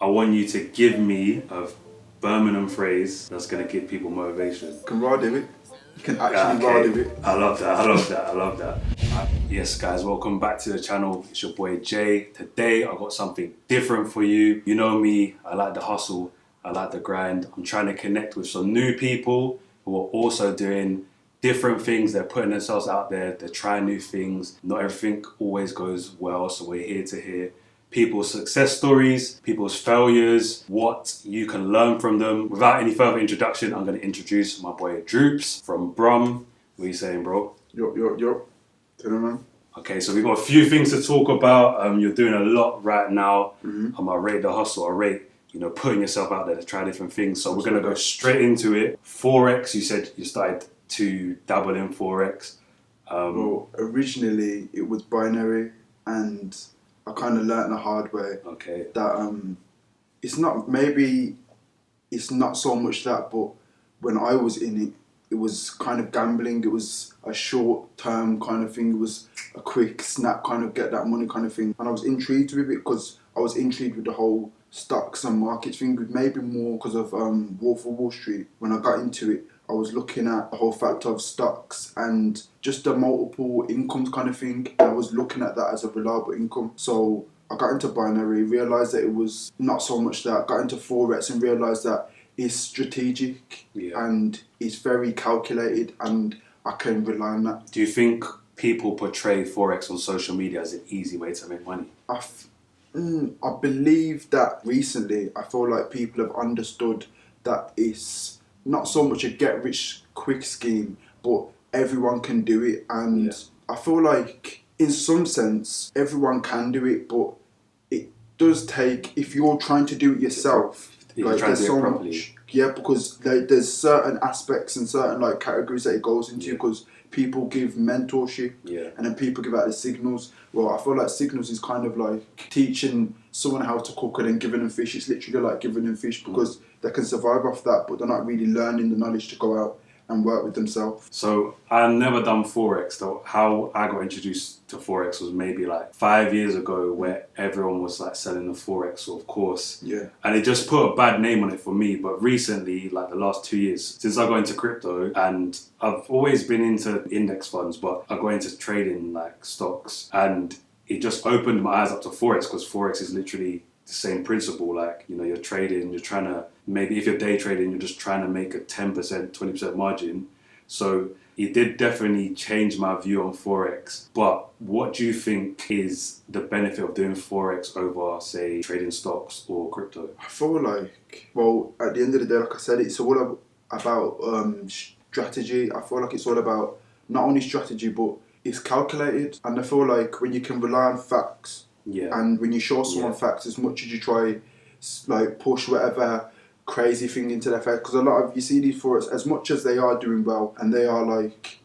I want you to give me a Birmingham phrase that's going to give people motivation. You can ride with it. You can actually ride Okay, with it. I love that. I love that. I love that. Yes, guys, welcome back to the channel. It's your boy Jay. Today, I got something different for you. You know me, I like the hustle, I like the grind. I'm trying to connect with some new people who are also doing different things. They're putting themselves out there, they're trying new things. Not everything always goes well, so we're here to hear people's success stories, people's failures, what you can learn from them. Without any further introduction, I'm going to introduce my boy Droopz from Brum. What are you saying, bro? Yup. Tell them, man. Okay, so we've got a few things to talk about. You're doing a lot right now. I rate the hustle. I rate, putting yourself out there to try different things. So we're going to go straight into it. Forex, you said you started to dabble in Forex. Well, originally it was binary, and I kind of learnt the hard way Okay. that it's not so much that, but when I was in it, it was kind of gambling. It was a short term kind of thing. It was a quick snap kind of get that money kind of thing. And I was intrigued with it because I was intrigued with the whole stocks and markets thing, maybe more because of Wolf of Wall Street. When I got into it, I was looking at the whole fact of stocks and just the multiple incomes kind of thing. I was looking at that as a reliable income. So I got into binary, realised that it was not so much that. Got into Forex and realised that it's strategic and it's very calculated, and I can rely on that. Do you think people portray Forex on social media as an easy way to make money? I believe that recently I feel like people have understood that it's not so much a get rich quick scheme, but everyone can do it. And I feel like in some sense everyone can do it, but it does take, if you're trying to do it yourself, there's so much. Yeah, because there's certain aspects and certain categories that it goes into, because people give mentorship and then people give out the signals. Well, I feel like signals is kind of like teaching someone how to cook and then giving them fish. It's literally like giving them fish because they can survive off that, but they're not really learning the knowledge to go out and work with themselves. So I've never done Forex though. How I got introduced to Forex was maybe 5 years ago, where everyone was selling the Forex sort of course. Yeah. And it just put a bad name on it for me. But recently, the last 2 years, since I got into crypto, and I've always been into index funds, but I got into trading stocks, and it just opened my eyes up to Forex, because Forex is literally the same principle. You're trading, you're trying to, maybe if you're day trading, you're just trying to make a 10%, 20% margin. So it did definitely change my view on Forex. But what do you think is the benefit of doing Forex over, say, trading stocks or crypto? I feel like, well, at the end of the day, like I said, it's all about strategy. I feel like it's all about not only strategy, but it's calculated. And I feel like when you can rely on facts, and when you show someone facts, as much as you try push whatever crazy thing into their face, because a lot of, you see these Forex, as much as they are doing well and they are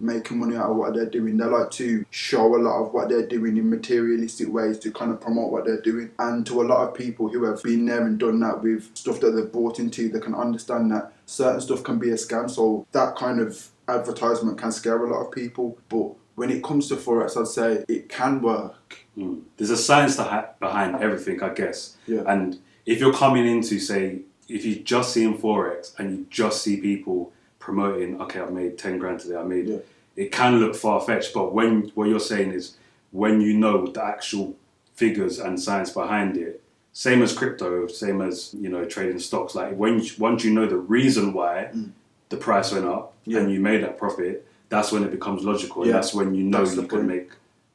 making money out of what they're doing, they like to show a lot of what they're doing in materialistic ways to kind of promote what they're doing. And to a lot of people who have been there and done that with stuff that they've bought into, they can understand that certain stuff can be a scam. So that kind of advertisement can scare a lot of people. But when it comes to Forex, I'd say it can work. There's a science behind everything, I guess. Yeah. And if you're coming into, say, if you just see in Forex and you just see people promoting, okay, I've made 10 grand today, it can look far-fetched. But what you're saying is, when you know the actual figures and science behind it, same as crypto, same as, trading stocks, once you know the reason why the price went up and you made that profit, that's when it becomes logical. And that's when you can make.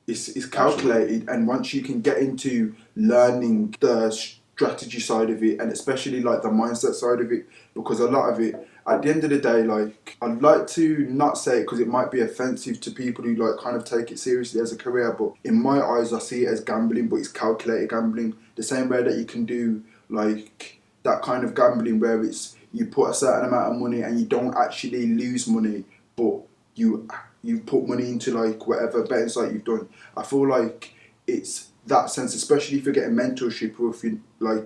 It's calculated, and once you can get into learning the strategy side of it, and especially the mindset side of it, because a lot of it, at the end of the day, I'd like to not say it because it might be offensive to people who kind of take it seriously as a career, but in my eyes I see it as gambling, but it's calculated gambling. The same way that you can do that kind of gambling where it's, you put a certain amount of money and you don't actually lose money, but you put money into whatever betting site you've done. I feel like it's that sense, especially if you're getting mentorship, or if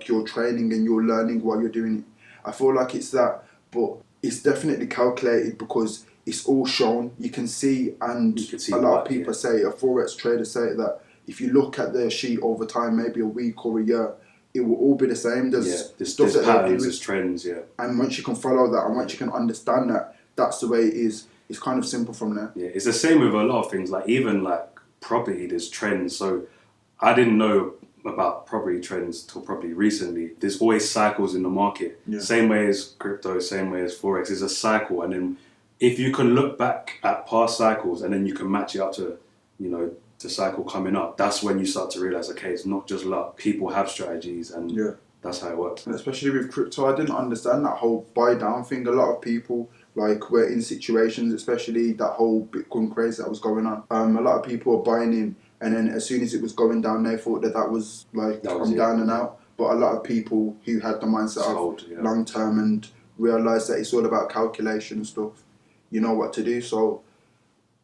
you're training and you're learning while you're doing it. I feel like it's that, but it's definitely calculated because it's all shown. You can see, and a lot of people say, a Forex trader say that if you look at their sheet over time, maybe a week or a year, it will all be the same. There's stuff there's that they patterns, do, there's trends, yeah. and once you can follow that, and once you can understand that that's the way it is, it's kind of simple from there. Yeah, it's the same with a lot of things. Like even like property, there's trends. So I didn't know about property trends till probably recently. There's always cycles in the market. Yeah. Same way as crypto, same way as Forex. It's a cycle, and then if you can look back at past cycles and then you can match it up to, you know, the cycle coming up, that's when you start to realize, okay, it's not just luck. People have strategies, and that's how it works. And especially with crypto, I didn't understand that whole buy down thing. A lot of people like were in situations, especially that whole Bitcoin craze that was going on. A lot of people were buying in, and then as soon as it was going down, they thought that was like down and out. But a lot of people who had the mindset of long term and realized that it's all about calculation and stuff, you know what to do. So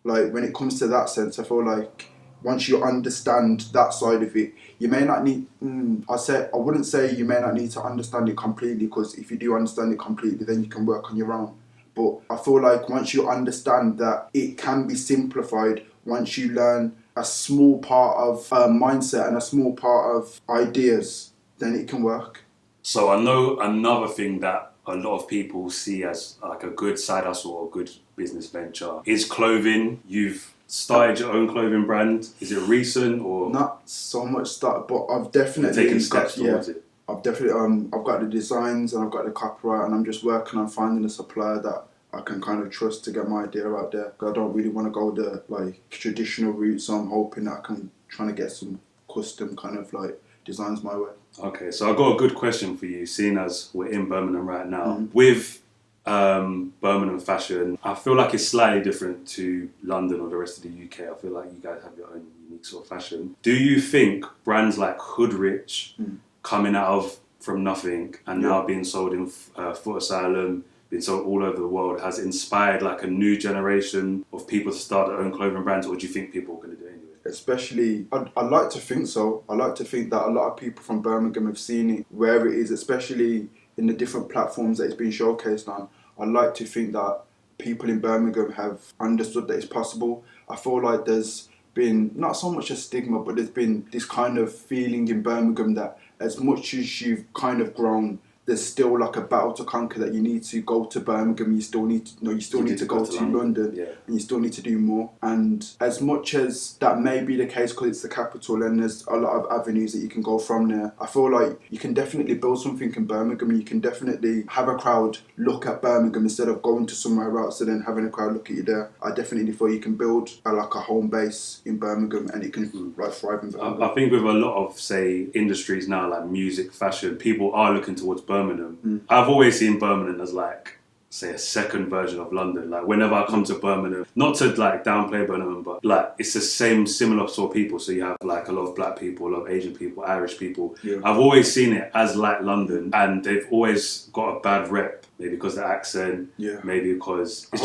like when it comes to that sense, I feel like once you understand that side of it, you may not need. I wouldn't say you may not need to understand it completely, because if you do understand it completely, then you can work on your own. But I feel like once you understand that it can be simplified, once you learn a small part of mindset and a small part of ideas, then it can work. So I know another thing that a lot of people see as like a good side hustle or a good business venture is clothing. You've started your own clothing brand. Is it recent or not so much start? But I've definitely taken steps towards it. I've definitely I've got the designs and I've got the copyright, and I'm just working on finding a supplier that I can kind of trust to get my idea out there. Because I don't really want to go the like traditional route, so I'm hoping that I can try to get some custom kind of like designs my way. Okay, so I've got a good question for you, seeing as we're in Birmingham right now. With Birmingham fashion, I feel like it's slightly different to London or the rest of the UK. I feel like you guys have your own unique sort of fashion. Do you think brands like Hoodrich coming out of from nothing and now being sold in Foot Asylum, being sold all over the world, has inspired like a new generation of people to start their own clothing brands, or do you think people are going to do it anyway? Especially, I'd like to think so. I like to think that a lot of people from Birmingham have seen it where it is, especially in the different platforms that it's been showcased on. I'd like to think that people in Birmingham have understood that it's possible. I feel like there's been not so much a stigma, but there's been this kind of feeling in Birmingham that as much as you've kind of grown, there's still like a battle to conquer, that you need to go to Birmingham, you still need to go to London, and you still need to do more. And as much as that may be the case because it's the capital and there's a lot of avenues that you can go from there, I feel like you can definitely build something in Birmingham, and you can definitely have a crowd look at Birmingham instead of going to somewhere else and then having a crowd look at you there. I definitely feel you can build like a home base in Birmingham, and it can like thrive in Birmingham. I think with a lot of, say, industries now, like music, fashion, people are looking towards Birmingham. I've always seen Birmingham as like, say, a second version of London. Like whenever I come to Birmingham, not to like downplay Birmingham, but like it's the same similar sort of people. So you have like a lot of black people, a lot of Asian people, Irish people. I've always seen it as like London, and they've always got a bad rep. Maybe because the accent, maybe because it's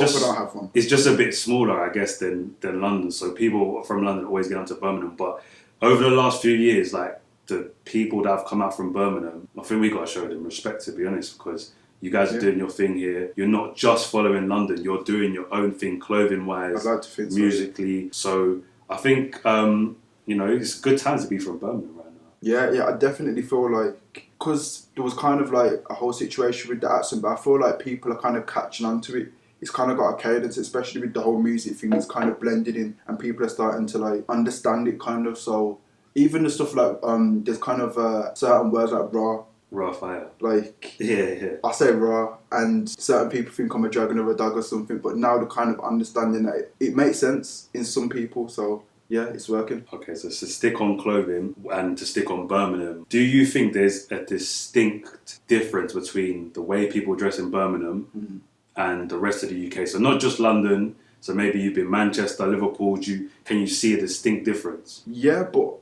just a bit smaller, I guess, than London. So people from London always get onto Birmingham. But over the last few years, like the people that have come out from Birmingham, I think we got to show them respect, to be honest, because you guys are doing your thing here. You're not just following London. You're doing your own thing, clothing-wise, I'd like to think musically. So I think, it's a good time to be from Birmingham right now. Yeah, I definitely feel like, because there was kind of like a whole situation with the accent, but I feel like people are kind of catching on to it. It's kind of got a cadence, especially with the whole music thing. It's kind of blended in, and people are starting to like understand it kind of. So even the stuff like, there's kind of certain words like raw fire. Like, I say raw, and certain people think I'm a dragon or a dog or something, but now they're kind of understanding that it makes sense in some people, so yeah, it's working. Okay, so to stick on clothing and to stick on Birmingham, do you think there's a distinct difference between the way people dress in Birmingham and the rest of the UK? So not just London, so maybe you've been Manchester, Liverpool, can you see a distinct difference? Yeah, but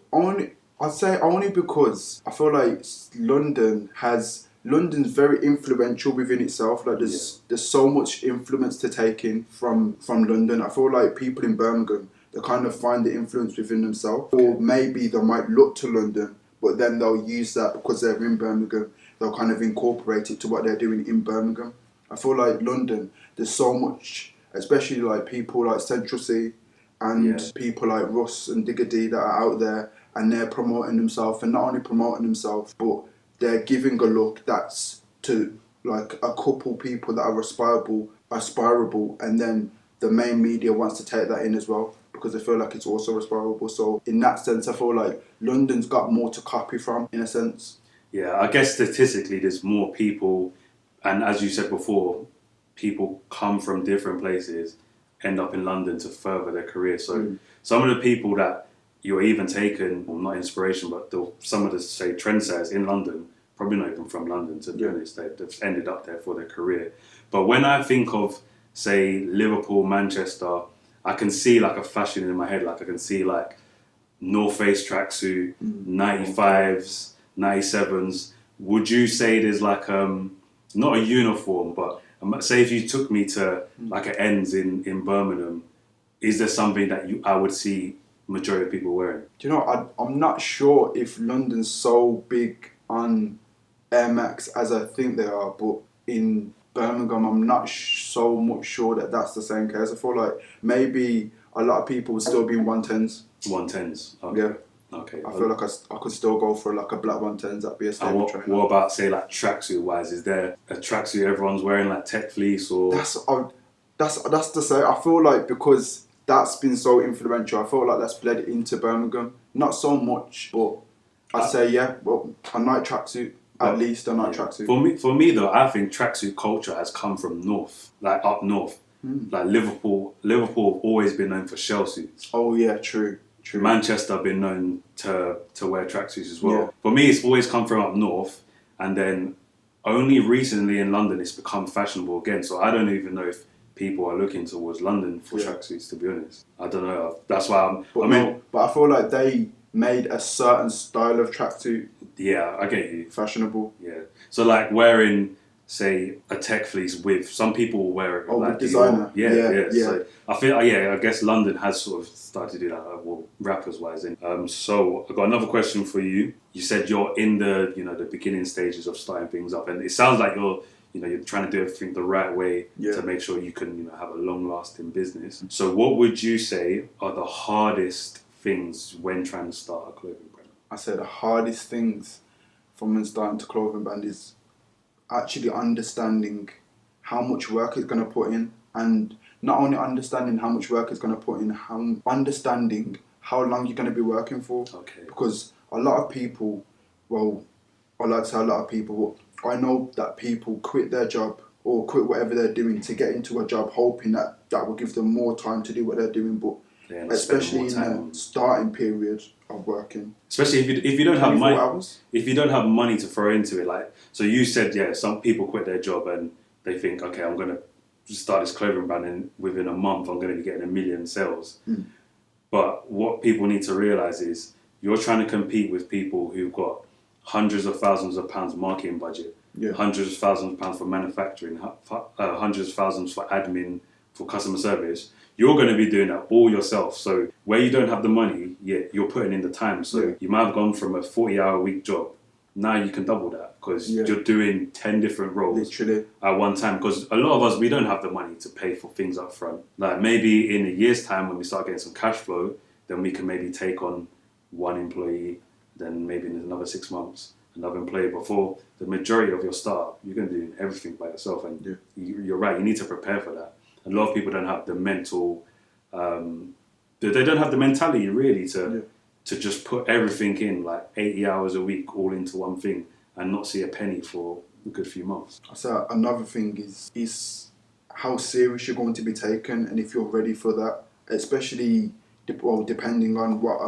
I'd say only because I feel like London's very influential within itself. Like there's so much influence to take in from London. I feel like people in Birmingham, they kind of find the influence within themselves, or maybe they might look to London, but then they'll use that because they're in Birmingham. They'll kind of incorporate it to what they're doing in Birmingham. I feel like London, there's so much, especially like people like Central C and people like Russ and Digger D that are out there, and they're promoting themselves, and not only promoting themselves, but they're giving a look that's to like a couple people that are aspirable, and then the main media wants to take that in as well because they feel like it's also aspirable. So in that sense, I feel like London's got more to copy from, in a sense. Yeah, I guess statistically, there's more people, and as you said before, people come from different places, end up in London to further their career. So some of the people that you're even taking, well, not inspiration, but some of the, say, trendsetters in London, probably not even from London, to be honest. They've ended up there for their career. But when I think of, say, Liverpool, Manchester, I can see like a fashion in my head. Like I can see like North Face tracksuit, 95s, 97s. Would you say there's like not a uniform, but say if you took me to like an ends in Birmingham, is there something that I would see majority of people wearing? Do you know, I'm not sure if London's so big on Air Max as I think they are, but in Birmingham, I'm not so much sure that that's the same case. I feel like maybe a lot of people would still be in 110s. 110s? Okay. Yeah. Okay. I feel like I could still go for like a black 110s. That'd be a stable trainer. What about, say, like tracksuit wise? Is there a tracksuit everyone's wearing, like tech fleece or? That's to say. I feel like because that's been so influential, I feel like that's bled into Birmingham. Not so much, but I'd say yeah. Well, a night tracksuit. At least a night tracksuit. For me though, I think tracksuit culture has come from north, like up north. Like Liverpool have always been known for shell suits. Oh yeah, true. Manchester have been known to wear tracksuits as well. Yeah. For me, it's always come from up north, and then only recently in London it's become fashionable again. So I don't even know if people are looking towards London for tracksuits. To be honest, I don't know. That's why but I feel like they made a certain style of tracksuit. Yeah, I get you. Fashionable. Yeah. So like wearing, say, a tech fleece with, some people will wear it like with designer. Yeah. So I feel, I guess London has sort of started to do that, well, rappers wise. So I've got another question for you. You said you're in the, the beginning stages of starting things up, and it sounds like you're trying to do everything the right way to make sure you can, have a long lasting business. So what would you say are the hardest things when trying to start a clothing brand? I say the hardest things from when starting to clothing brand is actually understanding how much work it's going to put in, and not only understanding how much work it's going to put in, understanding how long you're going to be working for. Okay. Because a lot of people, well, I like to say a lot of people, but I know that people quit their job or quit whatever they're doing to get into a job hoping that will give them more time to do what they're doing, but especially in the starting period of working. Especially if you don't have money, hours. If you don't have money to throw into it, like, so you said, some people quit their job and they think, okay, I'm gonna start this clothing brand and within a month I'm gonna be getting 1 million sales. But what people need to realize is you're trying to compete with people who've got hundreds of thousands of pounds marketing budget, hundreds of thousands of pounds for manufacturing, hundreds of thousands for admin, for customer service. You're going to be doing that all yourself. So where you don't have the money, you're putting in the time. So you might have gone from a 40-hour-a-week job. Now you can double that because you're doing 10 different roles literally at one time. Because a lot of us, we don't have the money to pay for things up front. Like maybe in a year's time when we start getting some cash flow, then we can maybe take on one employee, then maybe in another 6 months, another employee. But for the majority of your startup, you're going to do everything by yourself. And you're right, you need to prepare for that. A lot of people don't have the mental, they don't have the mentality really to just put everything in, like 80 hours a week all into one thing and not see a penny for a good few months. So another thing is how serious you're going to be taken and if you're ready for that, especially depending on what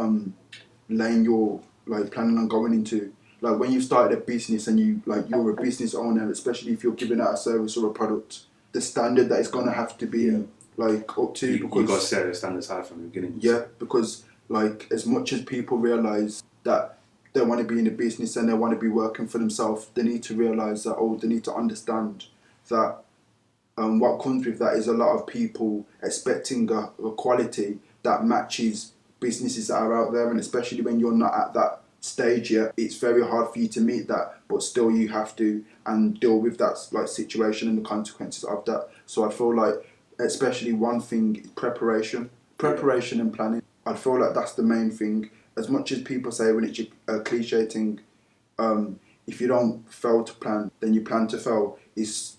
lane you're like planning on going into. Like when you started a business and you're a business owner, especially if you're giving out a service or a product, the standard that it's going to have to be like up to, because you've got to set the standards high from the beginning. Yeah, because like as much as people realise that they want to be in a business and they want to be working for themselves, they need to realise that they need to understand that what comes with that is a lot of people expecting a quality that matches businesses that are out there, and especially when you're not at that stage yet, it's very hard for you to meet that, but still you have to and deal with that like situation and the consequences of that. So I feel like especially one thing, preparation and planning. I feel like that's the main thing. As much as people say when it's a cliche thing, if you don't fail to plan, then you plan to fail is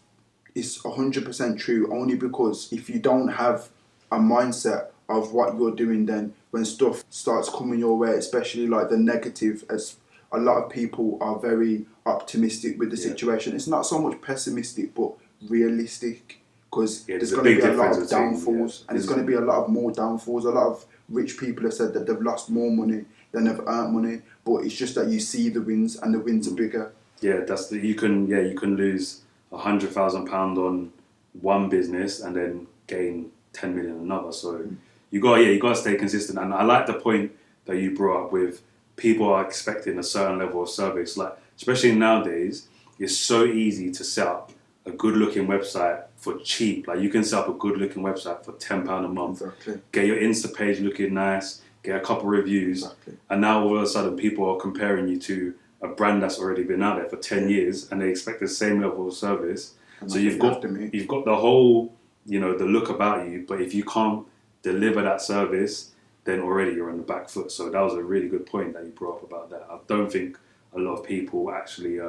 100% true, only because if you don't have a mindset of what you're doing, then when stuff starts coming your way, especially like the negative, as a lot of people are very optimistic with the situation. It's not so much pessimistic, but realistic, because there's going to be a lot of downfalls, and it's going to be a lot of more downfalls. A lot of rich people have said that they've lost more money than they've earned money, but it's just that you see the wins, and the wins are bigger. Yeah, you can lose £100,000 on one business and then gain 10 million on another. So you got to stay consistent. And I like the point that you brought up with people are expecting a certain level of service. Like, especially nowadays, it's so easy to set up a good looking website for cheap. Like, you can set up a good looking website for £10 a month. Exactly. Get your Insta page looking nice, get a couple reviews, and now all of a sudden people are comparing you to a brand that's already been out there for 10 years, and they expect the same level of service. And so you've got the whole, the look about you, but if you can't deliver that service, then already you're on the back foot. So that was a really good point that you brought up about that. I don't think a lot of people actually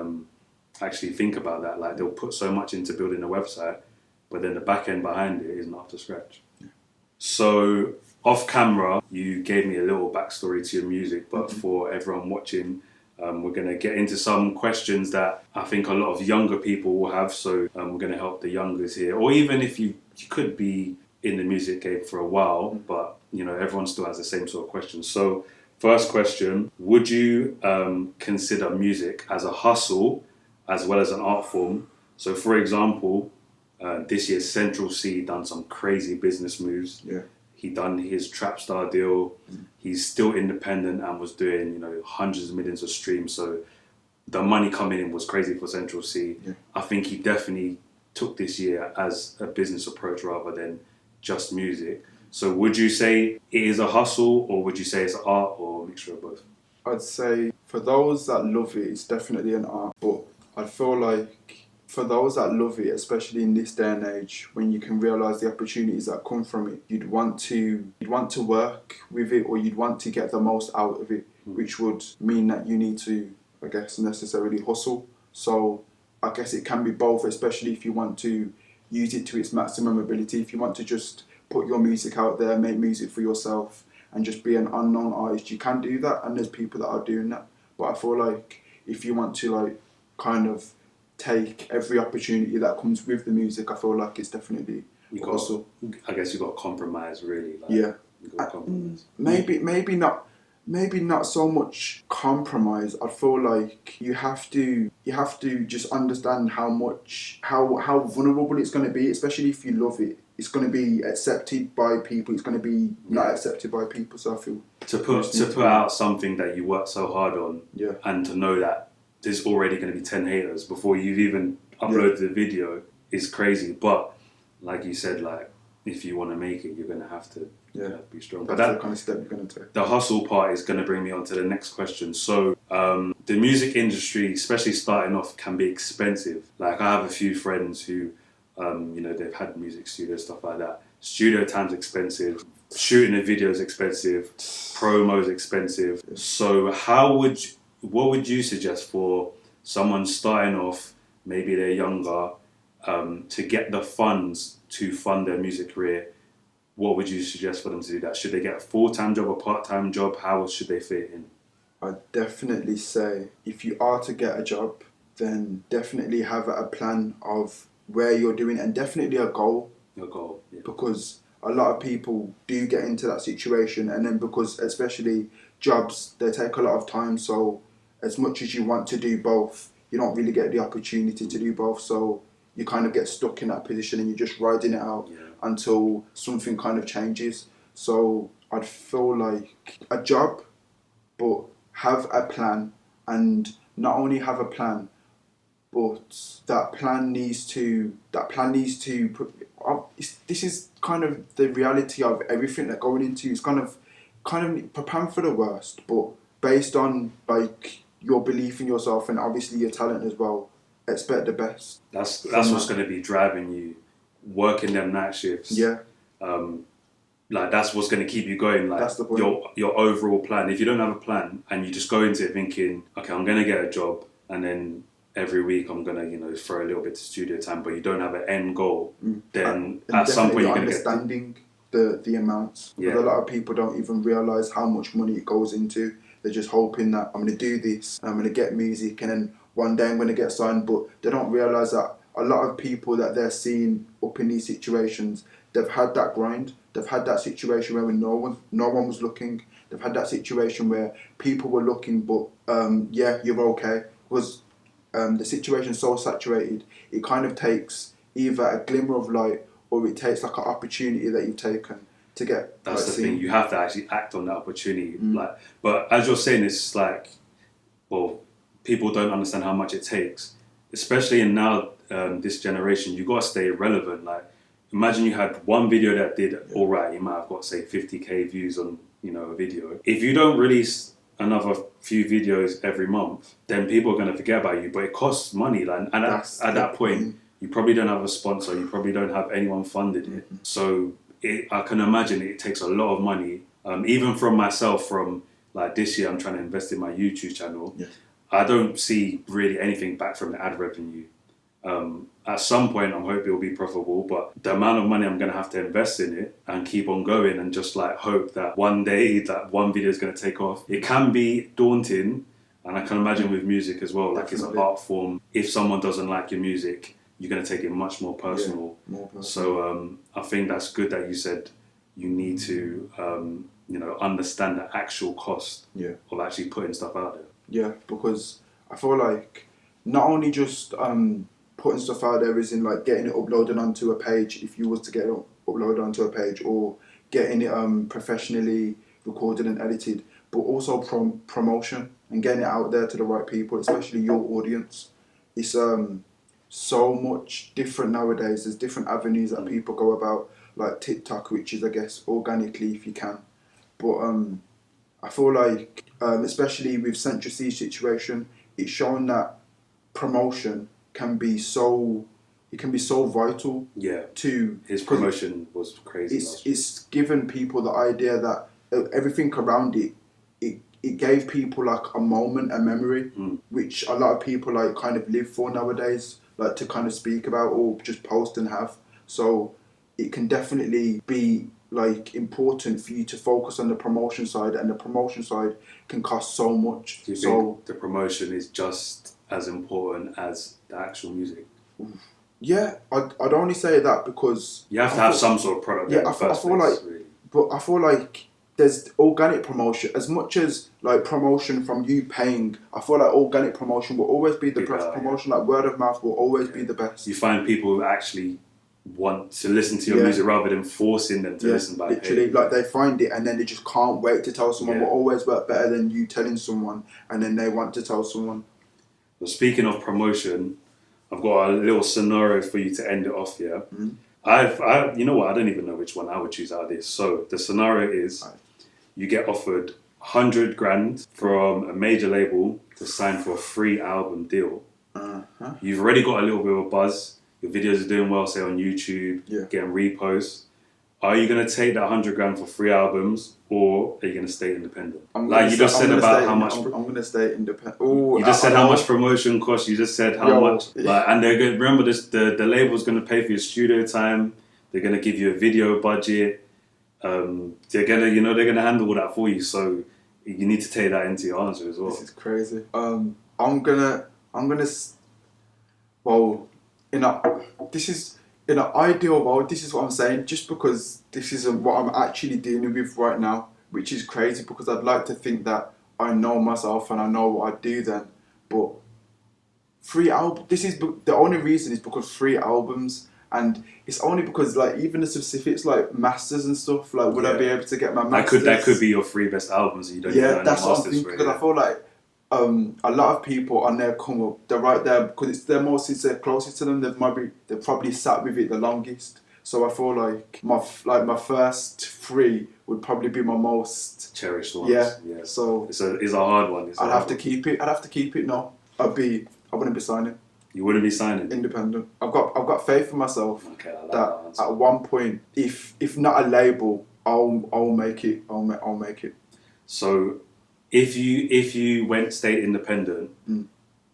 think about that. Like, they'll put so much into building a website, but then the back end behind it isn't up to scratch. Yeah. So off camera, you gave me a little backstory to your music, but for everyone watching, we're going to get into some questions that I think a lot of younger people will have. So we're going to help the youngers here, or even if you could be in the music game for a while, but everyone still has the same sort of questions. So first question, would you consider music as a hustle as well as an art form? So for example, this year Central C done some crazy business moves. Yeah. He done his Trap Star deal. He's still independent and was doing, hundreds of millions of streams. So the money coming in was crazy for Central C. Yeah. I think he definitely took this year as a business approach rather than just music. So would you say it is a hustle, or would you say it's art, or a mixture of both? I'd say for those that love it, it's definitely an art. But I feel like for those that love it, especially in this day and age, when you can realise the opportunities that come from it, you'd want to work with it, or you'd want to get the most out of it, which would mean that you need to, I guess, necessarily hustle. So I guess it can be both, especially if you want to use it to its maximum ability. If you want to just put your music out there, make music for yourself, and just be an unknown artist, you can do that, and there's people that are doing that. But I feel like if you want to kind of take every opportunity that comes with the music, I feel like it's definitely hustle. I guess you got to compromise, really. Yeah. You got to compromise. Maybe not so much compromise. I feel like you have to just understand how vulnerable it's going to be, especially if you love it. It's going to be accepted by people. It's going to be not accepted by people. So I feel to put out something that you worked so hard on, and to know that there's already going to be 10 haters before you've even uploaded the video is crazy. But like you said, like, if you want to make it, you're going to have to be strong. That's the kind of step you're going to take. The hustle part is going to bring me on to the next question. So the music industry, especially starting off, can be expensive. Like, I have a few friends who, they've had music studios, stuff like that. Studio time's expensive. Shooting a video is expensive. Promo's expensive. So what would you suggest for someone starting off, maybe they're younger, to get the funds to fund their music career? What would you suggest for them to do that? Should they get a full-time job, a part-time job? How should they fit in? I'd definitely say if you are to get a job, then definitely have a plan of where you're doing, and definitely a goal. Your goal, yeah. Because a lot of people do get into that situation, and then because especially jobs, they take a lot of time, so as much as you want to do both, you don't really get the opportunity to do both, so you kind of get stuck in that position and you're just riding it out until something kind of changes. So I'd feel like a job, but have a plan, and not only have a plan, but that plan needs to this is kind of the reality of everything that going into. It's kind of prepare for the worst, but based on like your belief in yourself and obviously your talent as well, expect the best. That's what's going to be driving you, working them night shifts. Yeah. Like, that's what's going to keep you going. Like, that's the point. Your overall plan. If you don't have a plan and you just go into it thinking, okay, I'm going to get a job, and then every week I'm gonna, throw a little bit to studio time, but you don't have an end goal, then and at some point you're gonna understanding the amounts. Because a lot of people don't even realise how much money it goes into. They're just hoping that I'm gonna do this, and I'm gonna get music, and then one day I'm gonna get signed. But they don't realise that a lot of people that they're seeing up in these situations, they've had that grind. They've had that situation where no one was looking. They've had that situation where people were looking, but yeah, you're okay. Because the situation's so saturated, it kind of takes either a glimmer of light or it takes like an opportunity that you've taken to get. That's the thing. You have to actually act on that opportunity. But as you're saying, it's like, well, people don't understand how much it takes, especially in now this generation. You got to stay relevant. Like, imagine you had one video that did all right. You might have got, say, 50k views on a video. If you don't release another few videos every month, then people are going to forget about you. But it costs money, like, and at that point, you probably don't have a sponsor. You probably don't have anyone funded it. So I can imagine it takes a lot of money. Even from myself, from like this year, I'm trying to invest in my YouTube channel. Yeah. I don't see really anything back from the ad revenue. At some point, I'm hoping it will be profitable, but the amount of money I'm going to have to invest in it and keep on going and just like hope that one day that one video is going to take off, it can be daunting. And I can imagine with music as well, like it's an art form. If someone doesn't like your music, you're going to take it much more personal. Yeah, more personal. So I think that's good that you said you need to, understand the actual cost of actually putting stuff out there. Yeah, because I feel like not only just putting stuff out there is in like getting it uploaded onto a page, if you was to get it uploaded onto a page, or getting it professionally recorded and edited, but also promotion and getting it out there to the right people, especially your audience. It's so much different nowadays. There's different avenues that people go about, like TikTok, which is, I guess, organically if you can. But I feel like, especially with Central C's situation, it's shown that promotion can be so vital. Yeah. To his promotion was crazy. It's given people the idea that everything around it gave people like a moment, a memory, which a lot of people like kind of live for nowadays, like to kind of speak about or just post and have. So it can definitely be like important for you to focus on the promotion side, and the promotion side can cost so much. Do you think the promotion is just as important as the actual music? Yeah, I'd only say that because you have to have some sort of product. Yeah, I feel like, really. But I feel like there's organic promotion as much as like promotion from you paying. I feel like organic promotion will always be the best promotion. Like word of mouth will always be the best. You find people who actually want to listen to your music rather than forcing them to listen by literally, like they find it and then they just can't wait to tell someone. Will always work better than you telling someone and then they want to tell someone. Well, speaking of promotion, I've got a little scenario for you to end it off here. I you know what, I don't even know which one I would choose out of this. So the scenario is you get offered 100 grand from a major label to sign for a free album deal. You've already got a little bit of a buzz. Your videos are doing well, say on YouTube, getting reposts. Are you going to take that 100 grand for 3 albums, or are you going to stay independent? I'm going to stay independent. You just said how much promotion costs. You just said how much. And they're going. Remember, the label's going to pay for your studio time. They're going to give you a video budget. They're going to handle all that for you. So you need to take that into your answer as well. This is crazy. I'm gonna. Well, in an ideal world, this is what I'm saying, just because this isn't what I'm actually dealing with right now, which is crazy because I'd like to think that I know myself and I know what I do then. But 3 albums, the only reason is because 3 albums, and it's only because like even the specifics like masters and stuff, like would I be able to get my masters? That could be your 3 best albums and you don't even know that's the what I'm thinking, because I feel like a lot of people on their come up, they're right there because it's their most, they're closest to them. They've probably sat with it the longest. So I feel like my first 3 would probably be my most cherished ones. Yeah. So it's a hard one. I'd have to keep it. No, I wouldn't be signing. You wouldn't be signing? Independent. I've got faith in myself. Okay, I like that at one point, if not a label, I'll make it. I'll make it. So. If you stayed independent,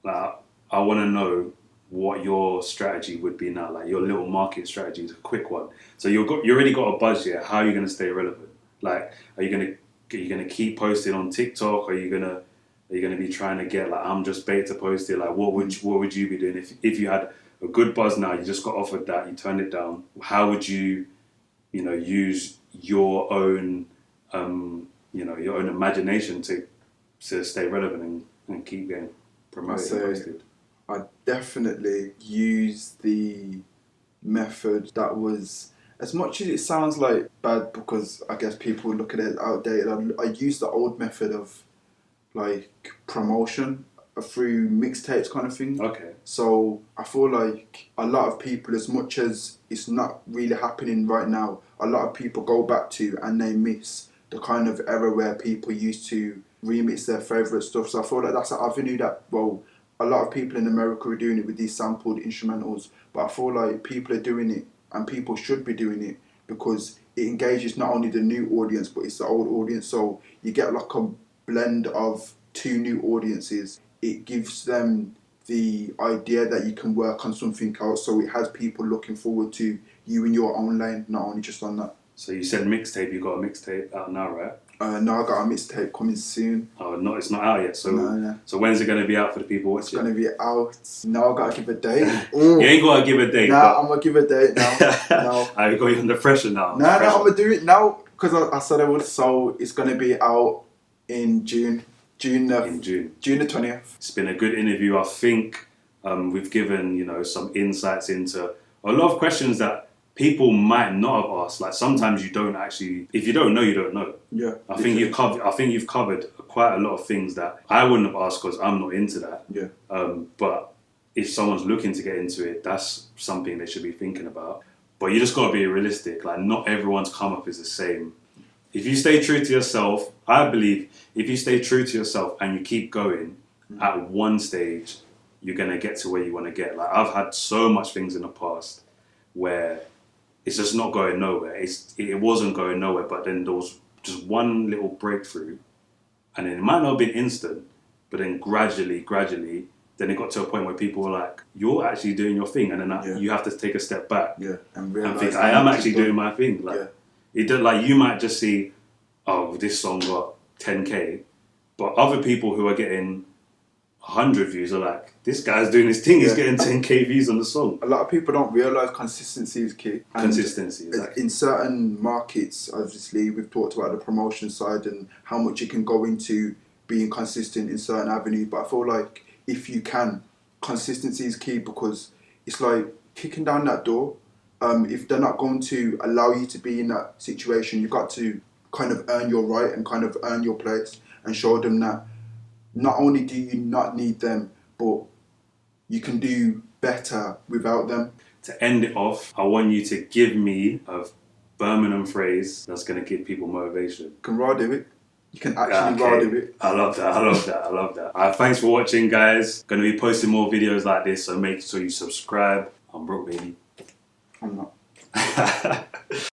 Like, I want to know what your strategy would be now, like your little market strategy is a quick one. So you already got a buzz here. How are you going to stay relevant? Like, are you gonna keep posting on TikTok? Are you gonna be trying to get like I'm just bait to post it? Like, what would you be doing if you had a good buzz now? You just got offered that, you turned it down. How would you use your own your own imagination to stay relevant and keep getting promoted and posted? I definitely use the method that was, as much as it sounds like bad because I guess people look at it outdated, I used the old method of like promotion through mixtapes kind of thing. Okay. So I feel like a lot of people, as much as it's not really happening right now, a lot of people go back to and they miss the kind of era where people used to remix their favourite stuff. So I feel like that's an avenue that, well, a lot of people in America are doing it with these sampled instrumentals, but I feel like people are doing it and people should be doing it because it engages not only the new audience but it's the old audience. So you get like a blend of two new audiences. It gives them the idea that you can work on something else, so it has people looking forward to you in your own lane, not only just on that. So you said mixtape. You got a mixtape out now, right? Now I got a mixtape coming soon. Oh, no, it's not out yet. So, No. So when's it going to be out for the people watching? It's going to be out. Now I got to give a date. You ain't got to give a date. Nah, I'm going to give a date now. No. I got you under pressure now. No, I'm going to do it now because I said I would. So it's going to be out in June. June the 20th. It's been a good interview. I think we've given some insights into a lot of questions that people might not have asked. Like sometimes you don't actually, if you don't know, you don't know. Yeah. I think you've covered quite a lot of things that I wouldn't have asked because I'm not into that. Yeah. But if someone's looking to get into it, that's something they should be thinking about. But you just got to be realistic. Like not everyone's come up is the same. If you stay true to yourself, I believe if you stay true to yourself and you keep going, at one stage, you're going to get to where you want to get. Like I've had so much things in the past where it's just not going nowhere. It wasn't going nowhere, but then there was just one little breakthrough, and then it might not have been instant, but then gradually, then it got to a point where people were like, "You're actually doing your thing," and then you have to take a step back and think, "I am actually doing my thing." Like you might just see, "Oh, this song got 10K," but other people who are getting 100 views are like, this guy's doing his thing, he's getting 10K views on the song. A lot of people don't realise consistency is key. Consistency, exactly. In certain markets, obviously, we've talked about the promotion side and how much you can go into being consistent in certain avenues, but I feel like if you can, consistency is key because it's like kicking down that door. If they're not going to allow you to be in that situation, you've got to kind of earn your right and kind of earn your place and show them that not only do you not need them, but you can do better without them. To end it off, I want you to give me a Birmingham phrase that's going to give people motivation. You can ride with it. You can actually ride with it. I love that. Thanks for watching, guys. Going to be posting more videos like this, so make sure you subscribe. I'm broke, baby. I'm not.